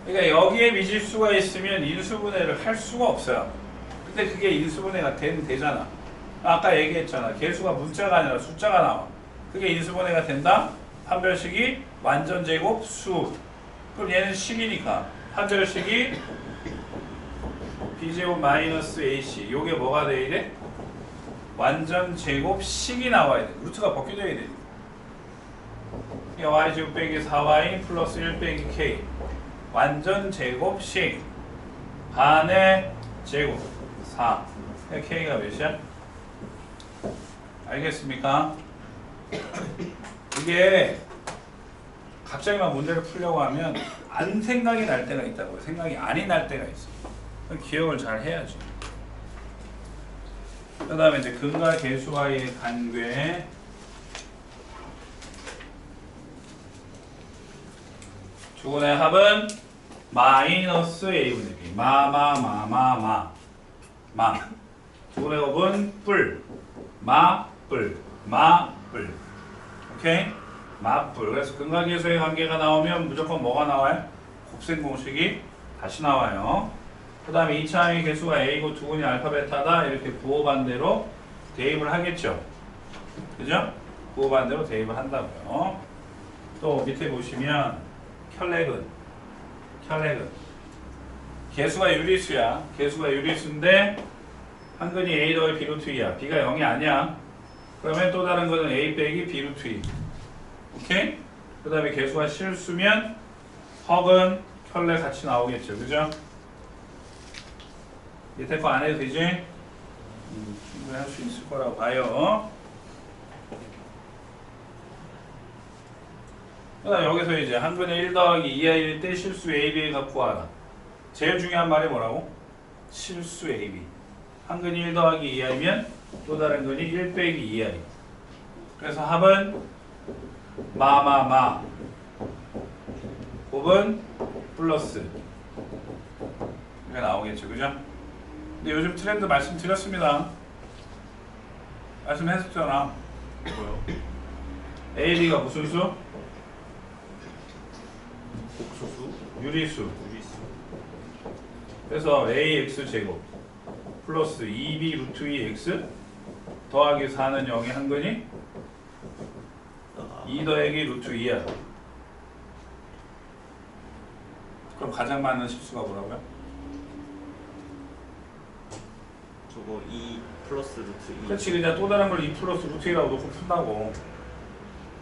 그러니까 여기에 미지수가 있으면 인수분해를 할 수가 없어요. 근데 그게 인수분해가 되잖아. 아까 얘기했잖아. 개수가 문자가 아니라 숫자가 나와. 그게 인수분해가 된다? 판별식이 완전제곱 수. 그럼 얘는 식이니까 판별식이 b제곱 마이너스 ac. 요게 뭐가 돼 이래? 완전제곱 식이 나와야 돼. 루트가 벗겨져야 돼. y제곱 빼기 4y 플러스 1 빼기 k. 완전제곱식 반의 제곱 4. k가 몇이야? 알겠습니까? 이게 갑자기 막 문제를 풀려고 하면 안 생각이 날 때가 있다고요. 생각이 안이 날 때가 있어. 기억을 잘 해야지. 그 다음에 이제 근과 계수와의 관계. 주근의 합은 마이너스 a분의 b. 마. 주근의 곱은 뿔. 뿔. 오케이? 마뿔. 그래서 근과 계수의 관계가 나오면 무조건 뭐가 나와요? 곱셈 공식이 다시 나와요. 그 다음에 2차의 개수가 a고 두근이 알파 베타다. 이렇게 부호반대로 대입을 하겠죠. 그죠? 부호반대로 대입을 한다고요. 또 밑에 보시면 혈렉은 개수가 유리수야. 개수가 유리수인데 한근이 a 더하기 b 루트 2야. b가 0이 아니야. 그러면 또 다른 거는 a 빼기 b 루트 2. 오케이? 그 다음에 개수가 실수면 헉은 혈렉 같이 나오겠죠. 그죠? 밑에 거 안 해도 되지? 충분히 할 수 있을 거라고 봐요. 그 다음 여기서 이제 한근의 1 더하기 2i일 때 실수 ab의 값 구하라. 제일 중요한 말이 뭐라고? 실수 ab. 한근이 1 더하기 2i면 또 다른 근이 1 빼기 2i. 그래서 합은 마. 곱은 플러스. 이렇게 나오겠죠. 그죠? 근데 요즘 트렌드 말씀드렸습니다. 말씀했었잖아. 뭐요? AB가 무슨 수? 복소수? 유리수. 그래서 AX 제곱 플러스 2B 루트 2X 더하기 4는 0의 한근이 2 더하기 루트 2야. 그럼 가장 많은 실수가 뭐라고요? 저거 2 플러스 루트 2. 그렇지. 그냥 또 다른 걸 2 플러스 루트 2라고 놓고 푼다고.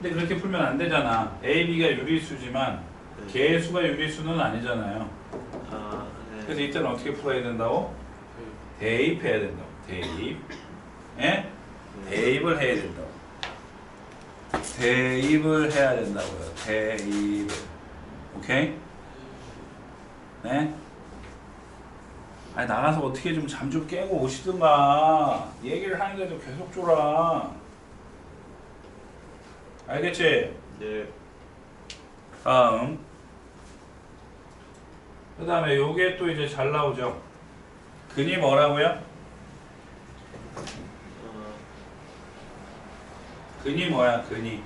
근데 그렇게 풀면 안 되잖아. A, B가 유리수지만 네. 개수가 유리수는 아니잖아요. 아, 네. 그래서 이때는 어떻게 풀어야 된다고? 대입해야 된다고. 대입. 예? 대입을 해야 된다고. 대입을 해야 된다고요. 대입을. 오케이? 네? 아니 나가서 어떻게 좀 잠 좀 깨고 오시든가. 얘기를 하는데도 계속 줘라. 알겠지? 네. 다음. 그 다음에 요게 또 이제 잘 나오죠. 근이 뭐라고요? 근이 뭐야? 근이.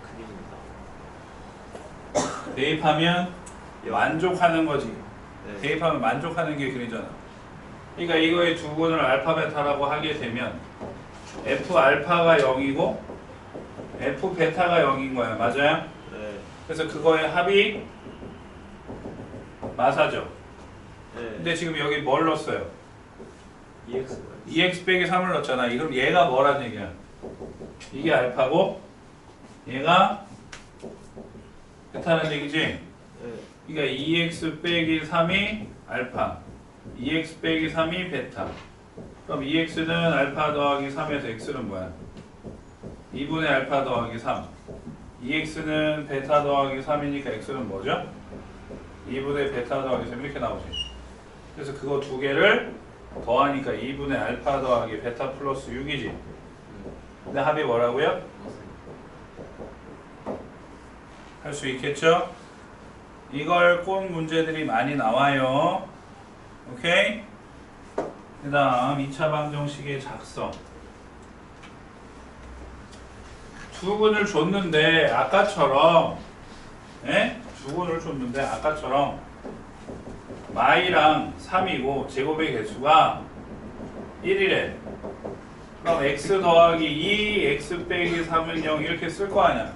근입니다. 대입하면 만족하는 거지. 네. 대입하면 만족하는 게 근이잖아. 그러니까 이거의 두 근을 알파 베타라고 하게 되면 F 알파가 0이고 F 베타가 0인 거야. 맞아요? 네. 그래서 그거의 합이 마사죠. 네. 근데 지금 여기 뭘 넣었어요? EX. 2x 빼기 3을 넣었잖아. 그럼 얘가 뭐란 얘기야? 이게 알파고 얘가 베타는 얘기지? 네. 그러니까 2x 빼기 3이 알파, 2x 빼기 3이 베타. 그럼 2x는 알파 더하기 3에서 x는 뭐야? 2분의 알파 더하기 3. 2x는 베타 더하기 3이니까 x는 뭐죠? 2분의 베타 더하기 3 이렇게 나오지. 그래서 그거 두 개를 더하니까 2분의 알파 더하기 베타 플러스 6이지. 근데 합이 뭐라고요? 할 수 있겠죠? 이걸 꼰 문제들이 많이 나와요. 오케이? 그 다음 2차 방정식의 작성. 두 근을 줬는데 아까처럼 두 근을 줬는데 아까처럼 y랑 3이고 제곱의 개수가 1이래. 그럼 x 더하기 2, x 빼기 3은 0 이렇게 쓸 거 아니야.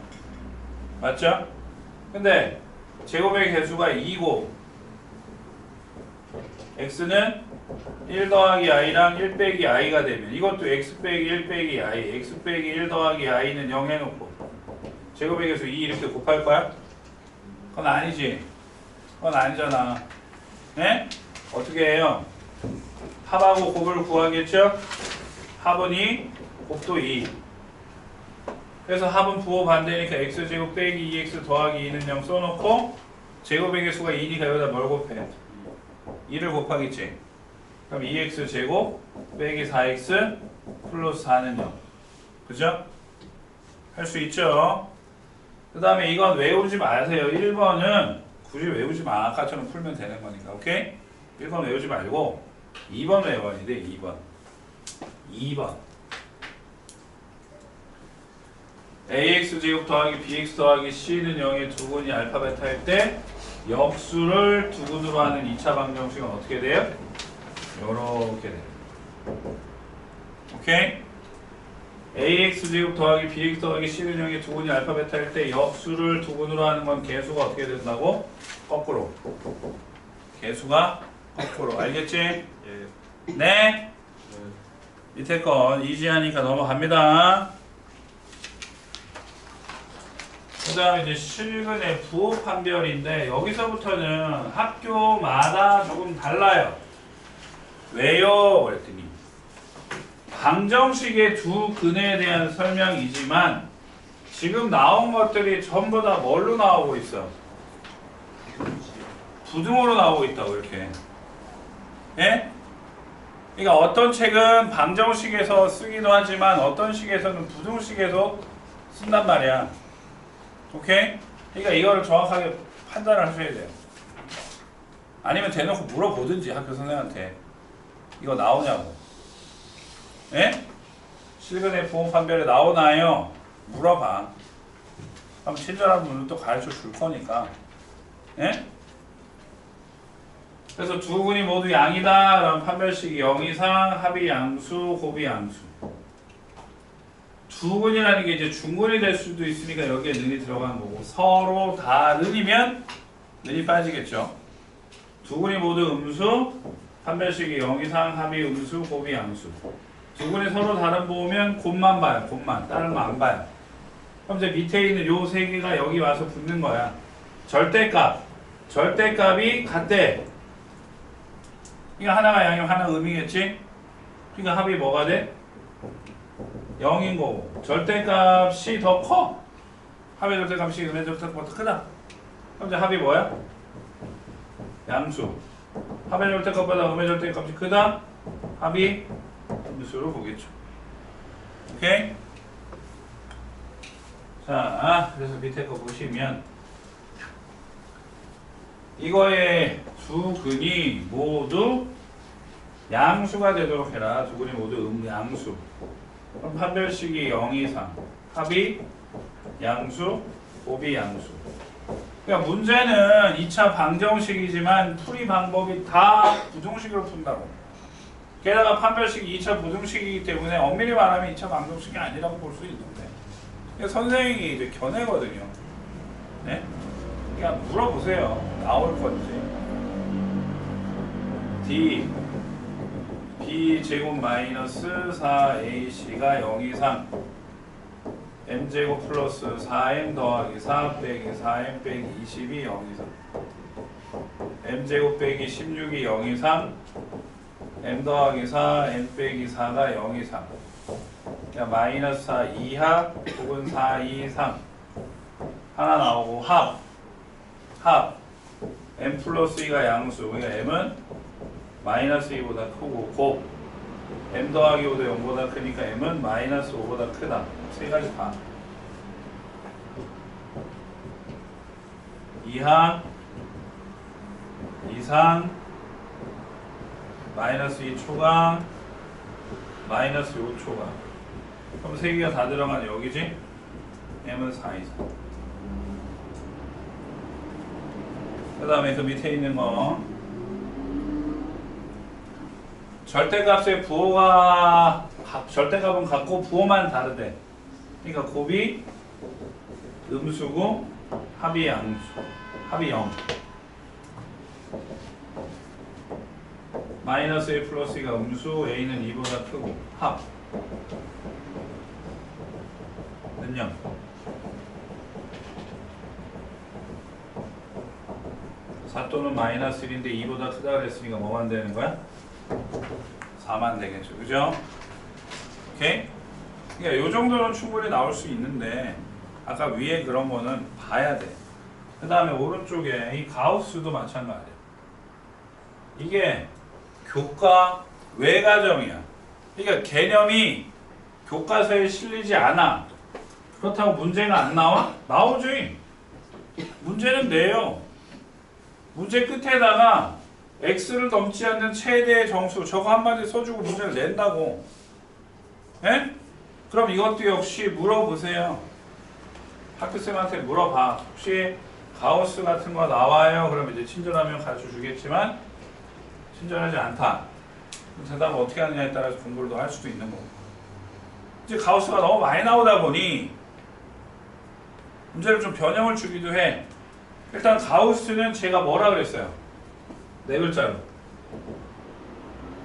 맞죠? 근데 제곱의 개수가 2고 x는 1 더하기 i랑 1 빼기 i가 되면 이것도 x 빼기 1 빼기 i, x 빼기 1 더하기 i는 0 해놓고 제곱의 개수 2 이렇게 곱할 거야? 그건 아니지. 그건 아니잖아. 네? 어떻게 해요? 합하고 곱을 구하겠죠? 합은 2, 곱도 2. 그래서 합은 부호 반대니까 x제곱 빼기 2x 더하기 2는 0 써놓고 제곱의 개수가 2니까 여기다 뭘 곱해? 2를 곱하겠지. 그럼 2x제곱 빼기 4x 플러스 4는 0. 그죠? 할 수 있죠? 그 다음에 이건 외우지 마세요. 1번은 굳이 외우지 마. 아까처럼 풀면 되는 거니까. 오케이? 1번 외우지 말고 2번 외워야 돼. 2번. ax제곱 더하기 bx 더하기 c는 0의 두근이 알파 베타일 때 역수를 두근으로 하는 2차 방정식은 어떻게 돼요? 요렇게 돼요. 오케이? ax제곱 더하기 bx 더하기 c는 0의 두근이 알파 베타일 때 역수를 두근으로 하는 건 개수가 어떻게 된다고? 거꾸로. 개수가 거꾸로. 알겠지? 예. 네? 밑에 건 이지하니까 넘어갑니다. 그 다음에 이제 실근의 부호 판별인데 여기서부터는 학교마다 조금 달라요. 왜요? 그랬더니 방정식의 두 근에 대한 설명이지만 지금 나온 것들이 전부 다 뭘로 나오고 있어? 부등호로 나오고 있다고 이렇게. 예? 그러니까 어떤 책은 방정식에서 쓰기도 하지만 어떤 식에서는 부등식에서 쓴단 말이야. 오케이? 그러니까 이거를 정확하게 판단을 하셔야 돼요. 아니면 대놓고 물어보든지 학교 선생님한테 이거 나오냐고. 예? 실근의 부호 판별에 나오나요? 물어봐. 그럼 친절한 분은 또 가르쳐 줄 거니까. 예? 그래서 두 근이 모두 양이다. 그럼 판별식이 0 이상, 합이 양수, 곱이 양수. 두 근이라는 게 이제 중근이 될 수도 있으니까 여기에 는이 들어가는 거고 서로 다 는이면 는이 빠지겠죠. 두 근이 모두 음수, 판별식이 0 이상, 합이 음수, 곱이 양수. 두 근이 서로 다른 부호면 곱만 봐요. 곱만. 다른 거 안 봐요. 그럼 이제 밑에 있는 요 세 개가 여기 와서 붙는 거야. 절대값. 절대값이 같대. 이거 하나가 양이면 하나가 음이겠지? 그러니까 합이 뭐가 돼? 0인 거고 절대값이 더 커. 합의 절대값이 음의 절대값보다 더 크다. 그럼 이제 합이 뭐야? 양수. 합의 절대값보다 음의 절대값이 크다. 합이 음수로 보겠죠. 오케이? 자, 그래서 밑에 거 보시면 이거의 두 근이 모두 양수가 되도록 해라. 두 근이 모두 음양수. 그럼 판별식이 0 이상, 합이 양수, 곱이 양수. 그러니까 문제는 2차 방정식이지만 풀이 방법이 다 부등식으로 푼다고. 게다가 판별식이 2차 부등식이기 때문에 엄밀히 말하면 2차 방정식이 아니라고 볼 수 있는데 그러니까 선생님이 이제 견해거든요. 네? 그냥 물어보세요. 나올 건지. D b제곱 마이너스 4ac가 0 이상 m제곱 플러스 4m 더하기 4 빼기 4m 빼기 20이 0 이상 m제곱 빼기 16이 0 이상 m 더하기 4 m 빼기 4가 0 이상 그러니까 마이너스 4 이하 혹은 4 이상 하나 나오고 합 m 플러스 2가 양수 그러니까 m은 마이너스 2보다 크고 곱 m 더하기 5도 0보다 크니까 m은 마이너스 5보다 크다. 세 가지 봐. 이하 이상 마이너스 2 초강 마이너스 5 초강 그럼 세 개가 다 들어가는 여기지? m은 4 이상 그 다음에 그 밑에 있는 거 절대값은 같고 부호만 다르대. 그러니까 곱이 음수고 합이 양수, 합이 0. 마이너스 A 플러스 2가 음수, A는 2보다 크고 합 는 0. 사또는 마이너스 1인데 2보다 크다 그랬으니까 뭐만 되는 거야? 4만 되겠죠. 그죠? 오케이? 그러니까 요 정도는 충분히 나올 수 있는데 아까 위에 그런 거는 봐야 돼. 그 다음에 오른쪽에 이 가우스도 마찬가지야. 이게 교과 외과정이야. 그러니까 개념이 교과서에 실리지 않아. 그렇다고 문제가 안 나와? 나오지. 문제는 내요. 문제 끝에다가 x를 넘지 않는 최대의 정수 저거 한마디 써주고 문제를 낸다고. 예? 그럼 이것도 역시 물어보세요. 학교생한테 물어봐. 혹시 가우스 같은 거 나와요? 그럼 이제 친절하면 가르쳐 주겠지만 친절하지 않다. 대답을 어떻게 하느냐에 따라서 공부를 더 할 수도 있는 거고. 이제 가우스가 너무 많이 나오다 보니 문제를 좀 변형을 주기도 해. 일단 가우스는 제가 뭐라 그랬어요? 네 글자로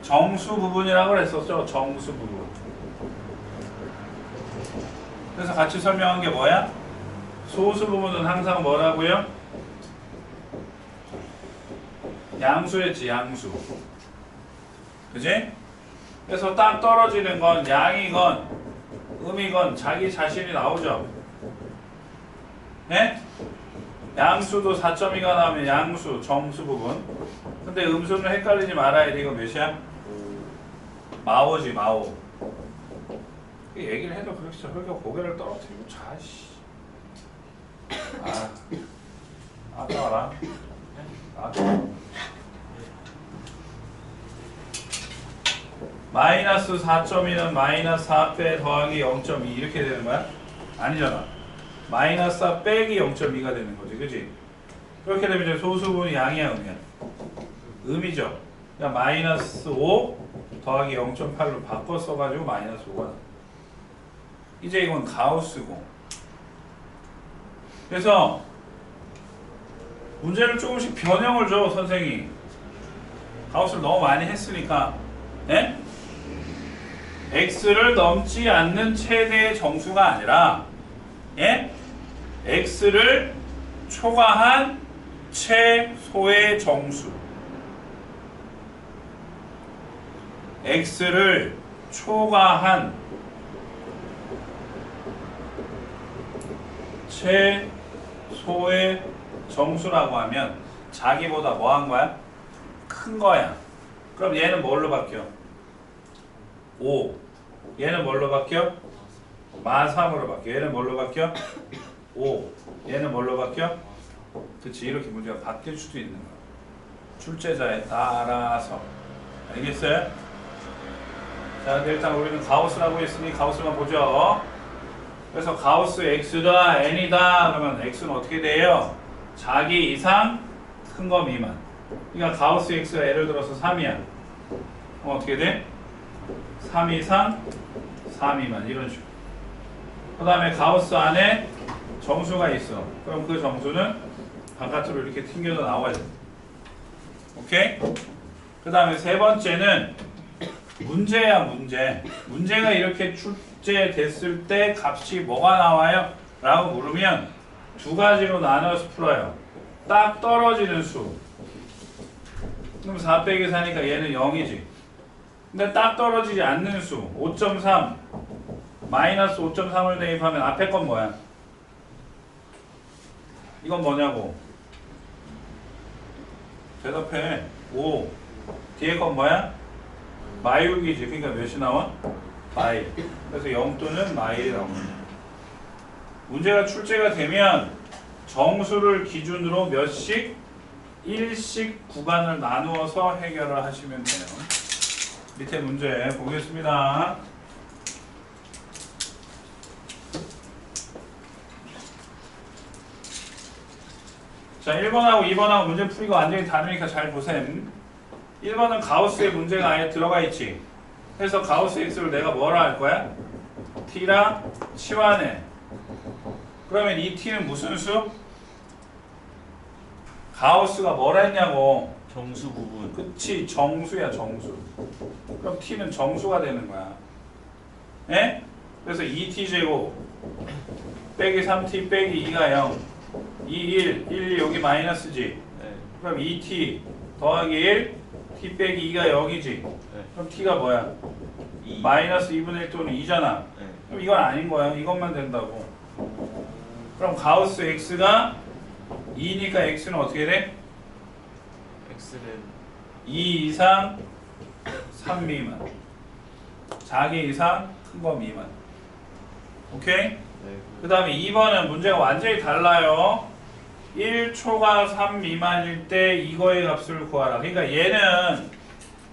정수 부분이라고 그랬었죠. 정수 부분. 그래서 같이 설명한 게 뭐야? 소수 부분은 항상 뭐라고요? 양수였지. 양수. 그지? 그래서 딱 떨어지는 건 양이건 음이건 자기 자신이 나오죠. 예? 양수도 4.2가 나오면 양수, 정수 부분. 근데 음수는 헷갈리지 말아야 돼. 이거 몇이야? 마오지, 마오. 얘기를 해도 그렇게 저렇게 고개를 떨어뜨리고 자, 씨. 아까워라. 마이너스 4.2는 마이너스 4빼 더하기 0.2 이렇게 되는 거야? 아니잖아. 마이너스 4 빼기 0.2가 되는 거지. 그치? 그렇게 되면 이제 소수분이 양이야, 음이야? 음이죠. 그러니까 마이너스 5 더하기 0.8로 바꿔 써가지고 마이너스 5가 나. 이제 이건 가우스고. 그래서 문제를 조금씩 변형을 줘, 선생이. 가우스를 너무 많이 했으니까. 예? x를 넘지 않는 최대의 정수가 아니라 예? x를 초과한 최소의 정수. x를 초과한 최소의 정수라고 하면 자기보다 뭐 한 거야? 큰 거야. 그럼 얘는 뭘로 바뀌어? 5. 얘는 뭘로 바뀌어? 마3으로 바뀌어. 얘는 뭘로 바뀌어? 5. 얘는 뭘로 바뀌어? 그치. 이렇게 문제가 바뀔 수도 있는 거야. 출제자에 따라서. 알겠어요? 자, 근데 일단 우리는 가우스라고 했으니 가우스만 보죠. 그래서 가우스 x다 n이다 그러면 x는 어떻게 돼요? 자기 이상 큰 거 미만. 그러니까 가우스 x가 예를 들어서 3이야. 그럼 어떻게 돼? 3 이상 3 미만 이런 식으로. 그 다음에 가우스 안에 정수가 있어. 그럼 그 정수는 바깥으로 이렇게 튕겨서 나와야 돼. 오케이? 그 다음에 세 번째는 문제야, 문제. 문제가 이렇게 출제됐을 때 값이 뭐가 나와요? 라고 물으면 두 가지로 나눠서 풀어요. 딱 떨어지는 수. 그럼 4 빼기 4니까 얘는 0이지. 근데 딱 떨어지지 않는 수. 5.3. 마이너스 5.3을 대입하면 앞에 건 뭐야? 이건 뭐냐고? 대답해. 5. 뒤에 건 뭐야? 마일이지. 그러니까 몇이 나와? 마일. 그래서 0 또는 마일이 나옵니다. 문제가 출제가 되면 정수를 기준으로 몇씩? 1씩 구간을 나누어서 해결을 하시면 돼요. 밑에 문제 보겠습니다. 자, 1번하고 2번하고 문제 풀이가 완전히 다르니까 잘 보셈. 1번은 가우스의 문제가 아예 들어가 있지. 그래서 가우스 x를 내가 뭐라 할 거야? t랑 치환해. 그러면 이 t는 무슨 수? 가우스가 뭐라 했냐고. 정수 부분. 그치, 정수야, 정수. 그럼 t는 정수가 되는 거야. 예? 그래서 2t제곱 빼기 3t 빼기 2가 0. 2, 1, 1 여기 마이너스지. 네. 그럼 2t 더하기 1, t 빼기 2가 0이지. 네. 그럼 t가 뭐야? 2. 마이너스 2분의 1 또는 2잖아. 네. 그럼 이건 아닌 거야. 이것만 된다고. 그럼 가우스 x가 2니까 x는 어떻게 돼? x는 2 이상 3 미만. 자기 이상 큰 거 미만. 오케이? 네. 그 다음에 2번은 문제가 완전히 달라요. 1초가 3 미만일 때 이거의 값을 구하라. 그러니까 얘는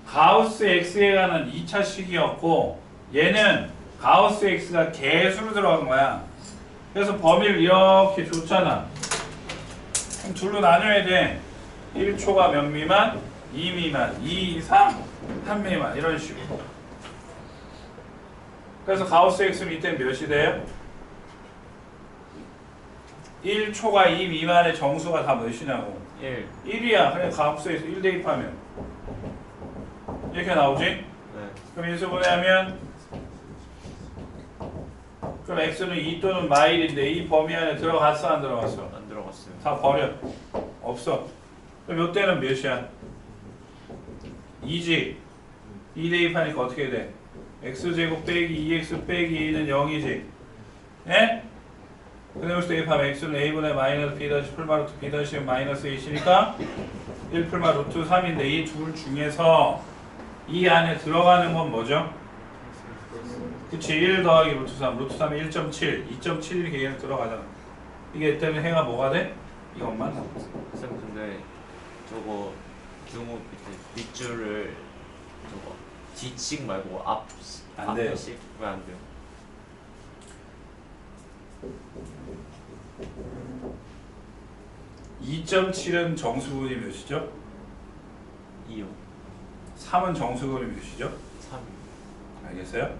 가우스 x에 관한 2차 식이었고 얘는 가우스 x가 개수로 들어간 거야. 그래서 범위를 이렇게 줬잖아. 그럼 둘로 나눠야 돼. 1초가 몇 미만? 2 미만, 2 이상, 3 미만 이런 식으로. 그래서 가우스 x는 이때 몇이 돼요? 1초가 2 미만의 정수가 다 몇이냐고. 1. 1이야. 그냥 가우스에서 1 대입하면 이렇게 나오지? 네. 그럼 인수분해하면 그럼 x는 2 또는 마일인데 이 범위 안에 들어갔어 안 들어갔어? 안 들어갔어요. 다 버려. 없어. 그럼 요 때는 몇이야? 2지. 2 대입하니까 어떻게 돼? x제곱 빼기 2x 빼기 2는 0이지. 예? 근데 여기서 대입하면 x는 a분의 마이너스 b 다시 풀마 루트 b 다시 마이너스 2이니까 1 풀마 루트 3인데 이 둘 중에서 이 안에 들어가는 건 뭐죠? 그치. 1 더하기 루트 3. 루트 3이 1.7. 2.7 이렇게 얘는 들어가잖아. 이게 때문에 해가 뭐가 돼? 이것만 남았어. 쌤 근데 저거 규모 밑에 밑줄을 저거 뒤씩 말고 안 돼요. 앞씩 왜 안 돼요? (2.7은) 정수분이 몇이죠? 2요. 3은 정수분이 몇이죠? 3. 알겠어요?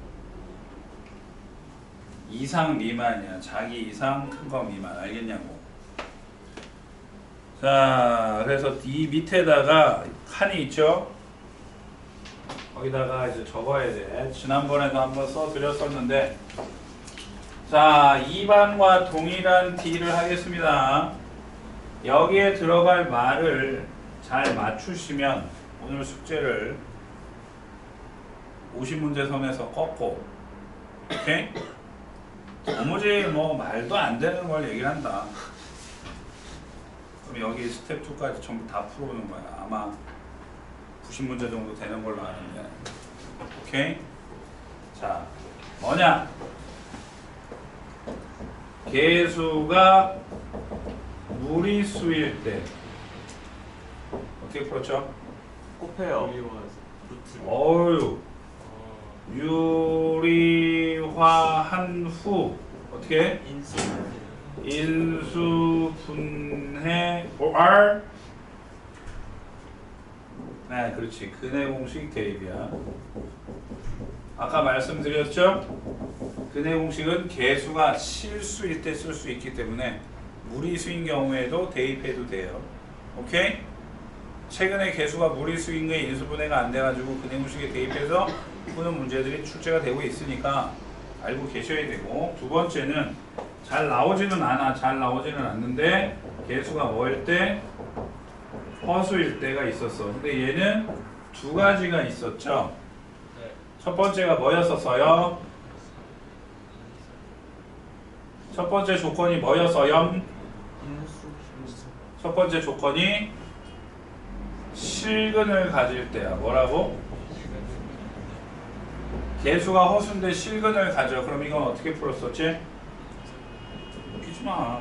이상 미만이야. 자기 이상 큰 거 미만. 알겠냐고. 자, 그래서 이 밑에다가 칸이 있죠? 거기다가 이제 적어야 돼. 지난번에도 한번 써드렸었는데, 자, 2반과 동일한 D를 하겠습니다. 여기에 들어갈 말을 잘 맞추시면 오늘 숙제를 50문제 선에서 꺾고, 오케이? 도무지 뭐 말도 안 되는 걸 얘기를 한다. 그럼 여기 스텝 2까지 전부 다 풀어오는 거야. 아마 90문제 정도 되는 걸로 아는데. 오케이? 자, 뭐냐? 개수가 무리수일 때 어떻게 풀었죠? 곱해요. 루트. 어유 유리화한 후 어떻게? 인수. 인수 분해 R. 네, 그렇지. 근해 공식 대입이야. 아까 말씀드렸죠? 근해 공식은 개수가 실수일 때 쓸 수 있기 때문에 무리수인 경우에도 대입해도 돼요. 오케이? 최근에 개수가 무리수인 게 인수분해가 안 돼가지고 근해 공식에 대입해서 푸는 문제들이 출제가 되고 있으니까 알고 계셔야 되고, 두 번째는 잘 나오지는 않아. 잘 나오지는 않는데 개수가 뭐일 때? 허수일 때가 있었어. 근데 얘는 두 가지가 있었죠. 첫 번째가 뭐였었어요? 첫 번째 조건이 뭐였어요? 첫 번째 조건이 실근을 가질 때야. 뭐라고? 개수가 허수인데 실근을 가져. 그럼 이건 어떻게 풀었었지? 웃기지 마.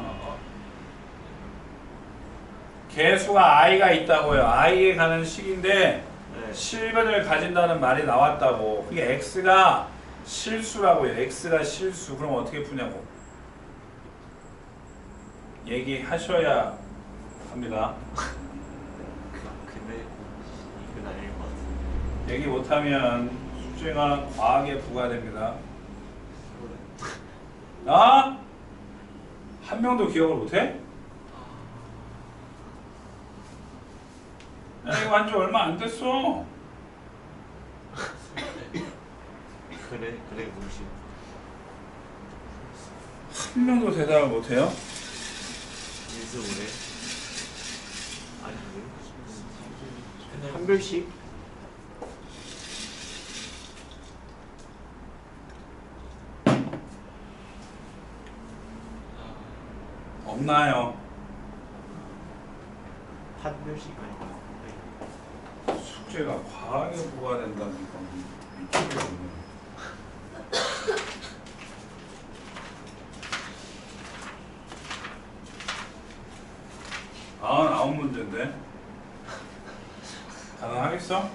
개수가 i가 있다고요. i에 가는 식인데 네. 실근을 가진다는 말이 나왔다고. 그게 x가 실수라고요. x가 실수. 그럼 어떻게 푸냐고. 얘기하셔야 합니다. 근데 이건 아닐 것 얘기 못하면 숙제가 과하게 부과됩니다. 아? 한 명도 기억을 못해? 야, 이거 한지 얼마 안 됐어. 그래 무시. 한 명도 대답을 못해요? 인수분해. 아니 한 별씩. 없나요? 한 별씩 아닌가? 숙제가 과하게 부과된다니까 미치겠네. 아홉 문제인데 가능하겠어?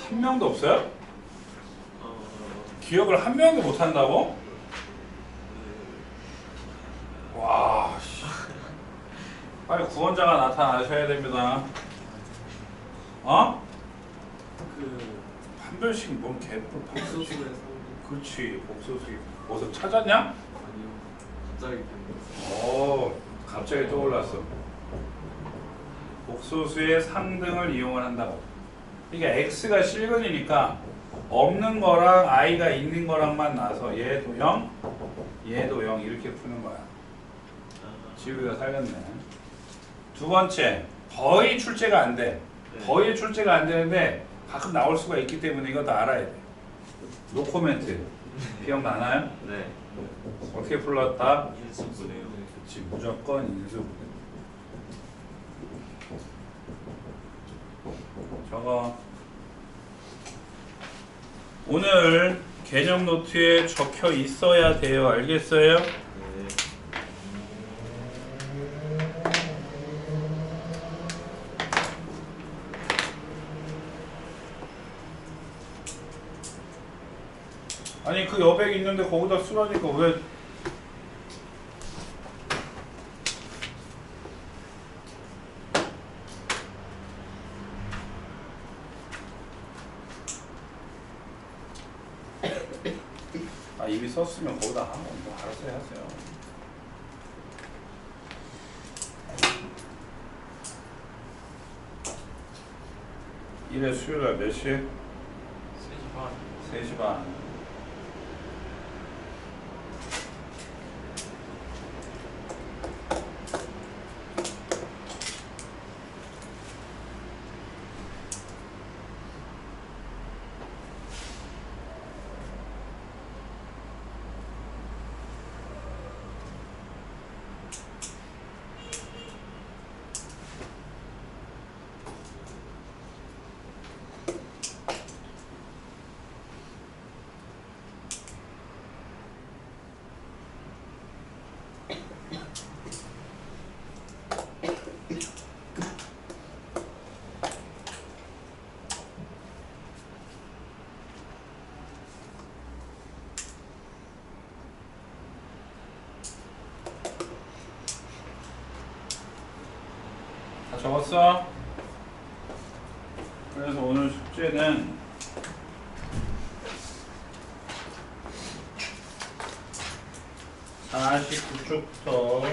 한 명도 없어요? 기억을 한 명도 못 한다고? 와, 씨. 빨리 구원자가 나타나셔야 됩니다. 어? 한별씩 뭔 개뿔 복소수의 성분. 그렇지, 복소수기. 어디서 찾았냐? 아니요. 갑자기 갑자기 떠올랐어. 복소수의 상등을 이용을 한다고. 그러니까 x가 실근이니까 없는 거랑 i가 있는 거랑만 나서 얘도 0, 얘도 0 이렇게 푸는 거야. 지우기가 살렸네. 두 번째, 거의 출제가 안 돼. 거의 출제가 안 되는데 가끔 나올 수가 있기 때문에 이것도 알아야 돼. 노코멘트. 기억나나요? 네. 어떻게 불렀다? 인수분해요. 그렇지, 무조건 인수분해. 저거 오늘 개념 노트에 적혀 있어야 돼요. 알겠어요? 네. 아니 그 여백 있는데 거기다 쓰라니까 왜? 이미 썼으면 거기다 하면 뭐 알아서 하세요. 일회 수요일 몇 시? 3시 반. 3시 반. 다 적었어? 그래서 오늘 숙제는 49쪽부터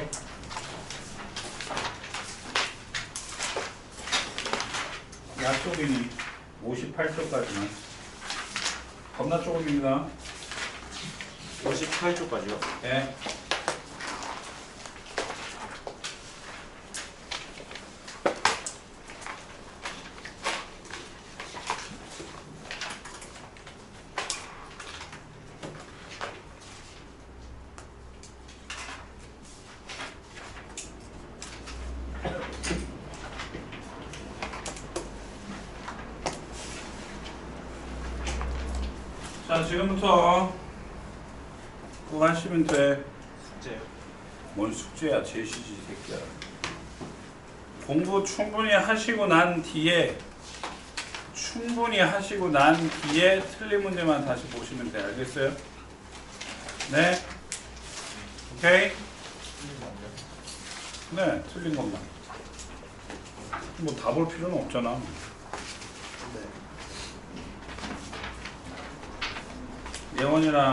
약속이니 58쪽까지만 겁나 조금입니다. 58초까지요? 네. 자, 지금부터 그거 하시면 돼. 숙제요? 뭔 숙제야, 제시지 새끼야. 공부 충분히 하시고 난 뒤에 틀린 문제만 다시 보시면 돼. 알겠어요? 네? 오케이? 네, 틀린 것만. 뭐 다 볼 필요는 없잖아. 네. 예원이랑